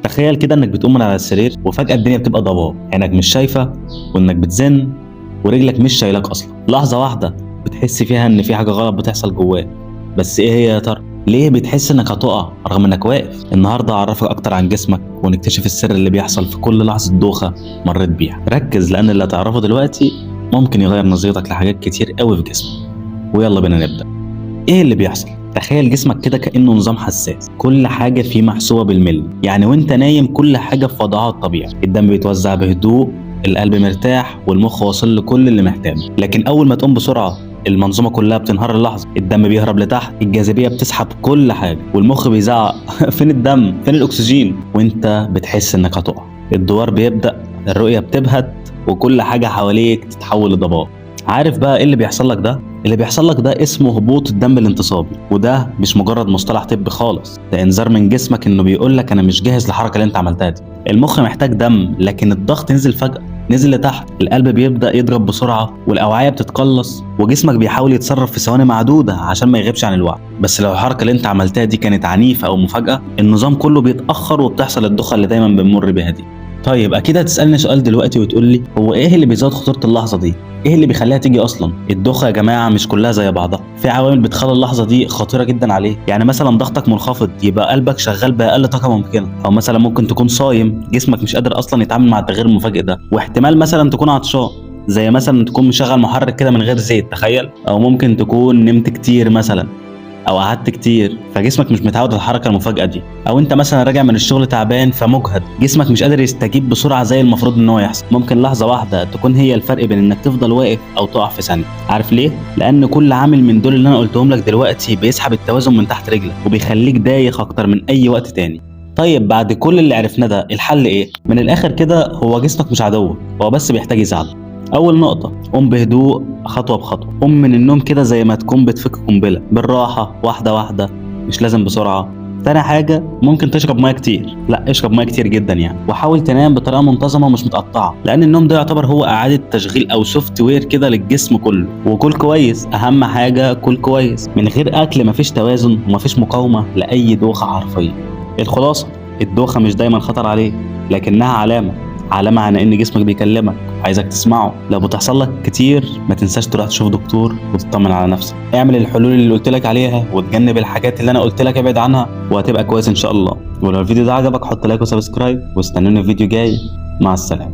تخيل كده انك بتقوم من على السرير وفجأة الدنيا بتبقى ضباب، عينك مش شايفة وانك بتزن ورجلك مش شايلك اصلا. لحظة واحدة بتحس فيها ان في حاجة غلط بتحصل جواك، بس ايه هي يا ترى؟ ليه بتحس انك هتقع رغم انك واقف؟ النهارده هعرفك اكتر عن جسمك ونكتشف السر اللي بيحصل في كل لحظة دوخة مريت بيها. ركز لان اللي هتعرفه دلوقتي ممكن يغير نظرتك لحاجات كتير قوي في جسمك. ويلا بينا نبدأ. ايه اللي بيحصل؟ تخيل جسمك كده كأنه نظام حساس، كل حاجة فيه محسوبة بالملي، يعني وانت نايم كل حاجة في وضعها الطبيعي، الدم بيتوزع بهدوء، القلب مرتاح، والمخ واصل لكل اللي محتاجه. لكن اول ما تقوم بسرعة المنظومة كلها بتنهار اللحظة، الدم بيهرب لتحت، الجاذبية بتسحب كل حاجة، والمخ بيزعق فين الدم؟ فين الأكسجين؟ وانت بتحس انك هتقع. الدوار بيبدأ، الرؤية بتبهت، وكل حاجة حواليك تتحول لضباب. عارف بقى ايه اللي بيحصل لك ده؟ اللي بيحصل لك ده اسمه هبوط الدم الانتصابي، وده مش مجرد مصطلح طبي خالص، ده انذار من جسمك انه بيقول لك انا مش جاهز للحركه اللي انت عملتها دي. المخ محتاج دم لكن الضغط نزل فجأة، نزل لتحت، القلب بيبدأ يضرب بسرعة والأوعية بتتقلص، وجسمك بيحاول يتصرف في ثواني معدودة عشان ما يغيبش عن الوعي. بس لو الحركة اللي انت عملتها دي كانت عنيفة أو مفاجأة، النظام كله بيتأخر وبتحصل الدوخة اللي دايما بنمر بيها دي. طيب اكيد هتسالني سؤال دلوقتي وتقول لي هو ايه اللي بيزود خطوره اللحظه دي؟ ايه اللي بيخليها تيجي اصلا؟ الدوخه يا جماعه مش كلها زي بعضها، في عوامل بتخلي اللحظه دي خطيره جدا عليك. يعني مثلا ضغطك منخفض يبقى قلبك شغال باقل طاقه ممكنه، او مثلا ممكن تكون صايم جسمك مش قادر اصلا يتعامل مع التغيير المفاجئ ده، واحتمال مثلا تكون عطشان زي مثلا تكون مشغل محرك كده من غير زيت، تخيل. او ممكن تكون نمت كتير مثلا او قعدت كتير فجسمك مش متعود على الحركه المفاجئه دي، او انت مثلا راجع من الشغل تعبان فمجهد جسمك مش قادر يستجيب بسرعه زي المفروض ان هو يحصل. ممكن لحظه واحده تكون هي الفرق بين انك تفضل واقف او تقع في ثانيه. عارف ليه؟ لان كل عامل من دول اللي انا قلتهم لك دلوقتي بيسحب التوازن من تحت رجلك وبيخليك دايخ اكتر من اي وقت تاني. طيب بعد كل اللي عرفناه ده الحل ايه؟ من الاخر كده هو جسمك مش عدوك، هو بس بيحتاج يساعدك. اول نقطه، قوم بهدوء خطوه بخطوه. قوم من النوم كده زي ما تكون بتفك قنبله، بالراحه واحده واحده، مش لازم بسرعه. تاني حاجه، ممكن تشرب ميه كتير، لا اشرب ميه كتير جدا يعني، وحاول تنام بطريقه منتظمه ومش متقطعه، لان النوم ده يعتبر هو اعاده تشغيل او سوفت وير كده للجسم كله. وكل كويس، اهم حاجه كل كويس. من غير اكل مفيش توازن ومفيش مقاومه لاي دوخه حرفيا. الخلاصه، الدوخه مش دايما خطر عليك، لكنها علامة عن ان جسمك بيكلمك عايزك تسمعه. لو بتحصل لك كتير ما تنساش تروح تشوف دكتور وتطمن على نفسك. اعمل الحلول اللي قلت لك عليها وتجنب الحاجات اللي انا قلت لك ابعد عنها وهتبقى كويس ان شاء الله. ولو الفيديو ده عجبك حط لايك وسبسكرايب واستنوني في فيديو جاي. مع السلامة.